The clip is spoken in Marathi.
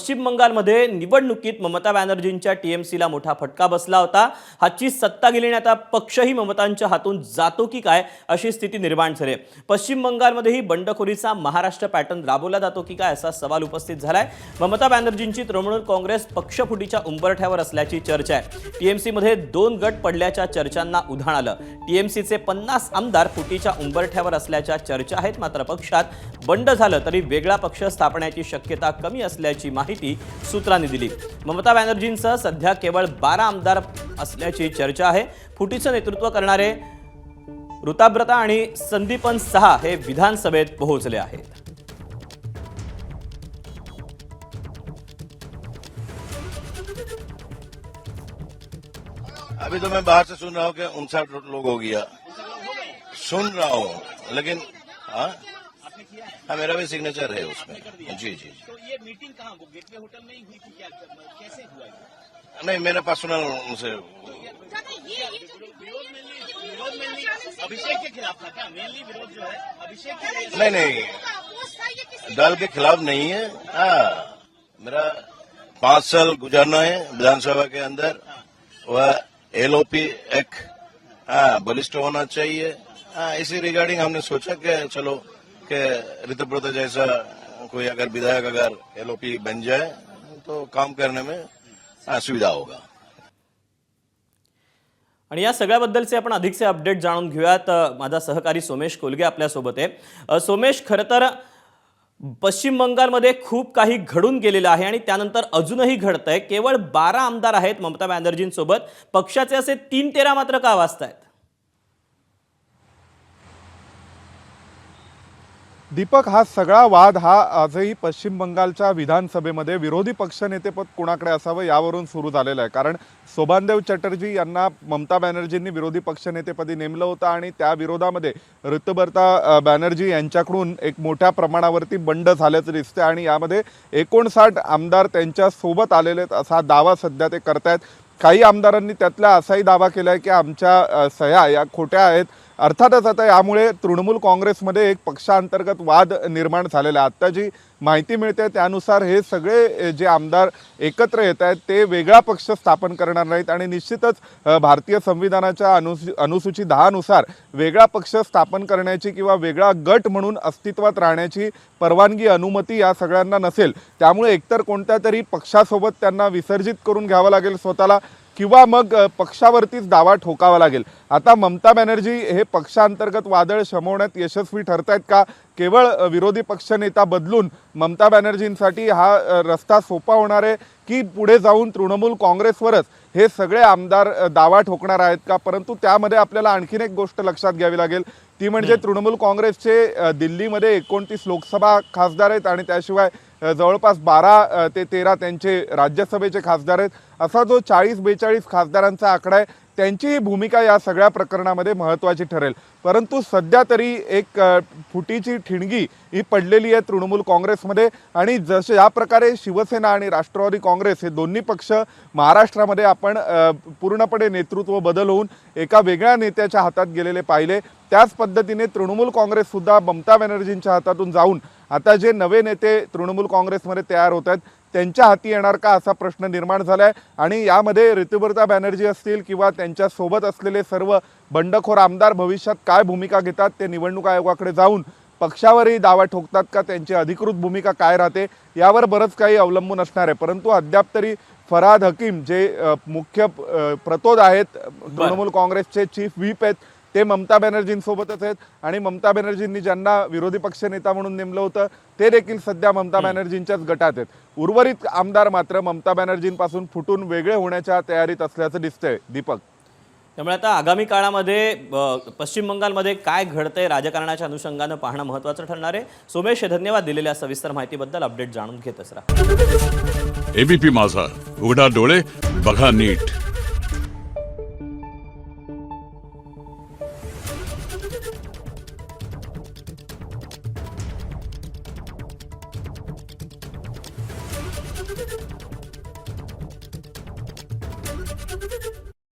पश्चिम बंगालमध्ये निवडणुकीत ममता बॅनर्जींच्या टीएमसीला मोठा फटका बसला होता। हाची सत्ता गेली आणि आता पक्षही ममतांच्या हातून जातो की काय अशी स्थिती निर्माण झाली। पश्चिम बंगालमध्येही बंडखोरीचा महाराष्ट्र पॅटर्न राबवला जातो की काय असा सवाल उपस्थित झालाय। ममता बॅनर्जींची तृणमूल काँग्रेस पक्षफुटीच्या उंबरठ्यावर असल्याची चर्चा आहे। टीएमसीमध्ये 2 गट पडल्याच्या चर्चांना उधाण आलं। टीएमसीचे 50 आमदार फुटीच्या उंबरठ्यावर असल्याच्या चर्चा आहेत। मात्र पक्षात बंड झालं तरी वेगळा पक्ष स्थापण्याची शक्यता कमी असल्याची माहिती सूत्रांनी दिली। ममता बॅनर्जींसह सध्या केवळ 12 आमदार असल्याची चर्चा आहे। फुटीचं नेतृत्व करणारे ऋताब्रता आणि संदीपन सहा हे विधानसभेत पोहोचले आहेत। अभी तो मैं बाहर से सुन रहा हूँ कि 59 लोग हो गया, सुन रहा हूँ, लेकिन हाँ मेरा भी सिग्नेचर है उसमें। जी जी। तो ये मीटिंग कहाँ गेटवे होटल में ही हुई थी क्या, कैसे हुआ ये? नहीं, मेरा पर्सनल उनसे अभिषेक के खिलाफ था क्या? मेनली विरोध जो है अभिषेक के नहीं दल के खिलाफ नहीं है। हाँ, मेरा 5 साल गुजारना है विधानसभा के अंदर। वह एलओपी एक बलिष्ठ होना चाहिए। इसी रिगार्डिंग हमने सोचा कि चलो कि ऋतुव्रत जैसा कोई अगर विधायक अगर एलओपी बन जाए तो काम करने में सुविधा होगा। आणि या सगळ्याबद्दलचे आपण अधिकचे अपडेट जाणून घेऊयात। माझा सहकारी सोमेश कोलगे आपल्यासोबत आहे। सोमेश, खरं तर पश्चिम बंगालमध्ये खूप काही घडून गेलेलं आहे आणि त्यानंतर अजूनही घडतंय। केवळ 12 आमदार आहेत ममता बॅनर्जींसोबत, पक्षाचे असे 3-13 मात्र का वाचतायत? दीपक, हा सगळा वाद हा आजही पश्चिम बंगालच्या विधानसभेमध्ये विरोधी पक्षनेतेपद कुणाकडे असावं यावरून सुरू झालेलं आहे। कारण शोभानदेव चटर्जी यांना ममता बॅनर्जींनी विरोधी पक्षनेतेपदी नेमलं होतं आणि त्या विरोधामध्ये ऋतुव्रता बॅनर्जी यांच्याकडून एक मोठ्या प्रमाणावरती बंड झाल्याचं दिसतं आणि यामध्ये 59 आमदार त्यांच्या सोबत आलेले आहेत असा दावा सध्या ते करतायत। काही आमदारांनी त्यातला असाही दावा केला आहे की आमच्या सह्या या खोट्या आहेत। अर्थातच आता यामुळे तृणमूल काँग्रेसमध्ये एक पक्षांतर्गत वाद निर्माण झालेला आहे। आता जी माहिती मिळते त्यानुसार हे सगळे जे आमदार एकत्र येत आहेत ते वेगळा पक्ष स्थापन करणार नाहीत आणि निश्चितच भारतीय संविधानाच्या अनुसूची 10 नुसार वेगळा पक्ष स्थापन करण्याची किंवा वेगळा गट म्हणून अस्तित्वात राहण्याची परवानगी अनुमती या सगळ्यांना नसेल। त्यामुळे एकतर कोणत्या तरी पक्षासोबत त्यांना विसर्जित करून घ्यावं लागेल स्वतःला किंवा मग पक्षावरतीच दावा ठोकावा लागेल। आता ममता बॅनर्जी हे पक्षांतर्गत वादळ शमवण्यात यशस्वी ठरतायत का? केवळ विरोधी पक्षनेता बदलून ममता बॅनर्जींसाठी हा रस्ता सोपा होणार आहे की पुढे जाऊन तृणमूल काँग्रेसवरच हे सगळे आमदार दावा ठोकणार आहेत का? परंतु त्यामध्ये आपल्याला आणखीन एक गोष्ट लक्षात घ्यावी लागेल, ती म्हणजे तृणमूल काँग्रेसचे दिल्लीमध्ये 29 लोकसभा खासदार आहेत आणि त्याशिवाय जवळपास 12 ते 13 त्यांचे राज्यसभेचे खासदार आहेत। असा जो 40-42 खासदारांचा आकडा आहे त्यांची ही भूमिका या सगळ्या प्रकरणामध्ये महत्त्वाची ठरेल। परंतु सध्या तरी एक फुटीची ठिणगी ही पडलेली आहे तृणमूल काँग्रेसमध्ये आणि जसे या प्रकारे शिवसेना आणि राष्ट्रवादी काँग्रेस हे दोन्ही पक्ष महाराष्ट्रामध्ये आपण पूर्णपणे नेतृत्व बदल होऊन एका वेगळ्या नेत्याच्या हातात गेलेले पाहिले, त्याच पद्धतीने तृणमूल काँग्रेस सुद्धा ममता बॅनर्जींच्या हातातून जाऊन आता जे नवे नेते तृणमूल काँग्रेसमध्ये तयार होत आहेत त्यांच्या हाती येणार का असा प्रश्न निर्माण झाला आहे। आणि यामध्ये ऋतुव्रता बॅनर्जी असतील किंवा त्यांच्या सोबत असलेले सर्व बंडखोर आमदार भविष्यात काय भूमिका घेतात ते निवडणूक आयोगाकडे जाऊन पक्षावरही दावा ठोकतात का, त्यांची अधिकृत भूमिका काय राहते यावर बरंच काही अवलंबून असणार आहे। परंतु अद्याप तरी फराद हकीम जे मुख्य प्रतोद आहेत तृणमूल काँग्रेसचे चीफ व्हीप आहेत ते ममता बॅनर्जींसोबतच आहेत आणि ममता बॅनर्जींनी ज्यांना विरोधी पक्षनेता म्हणून नेमलं होतं ते देखील सध्या ममता बॅनर्जींच्याच गटात आहेत। उर्वरित आमदार मात्र ममता बॅनर्जींपासून फुटून वेगळे होण्याच्या तयारीत असल्याचं दिसतंय दीपक। त्यामुळे आता आगामी काळामध्ये पश्चिम बंगालमध्ये काय घडतंय राजकारणाच्या अनुषंगानं पाहणं महत्त्वाचं ठरणार आहे। सोमेश, धन्यवाद दिलेल्या सविस्तर माहितीबद्दल। अपडेट जाणून घेतच राहा। एबीपी माझा, उघडा डोळे बघा नीट।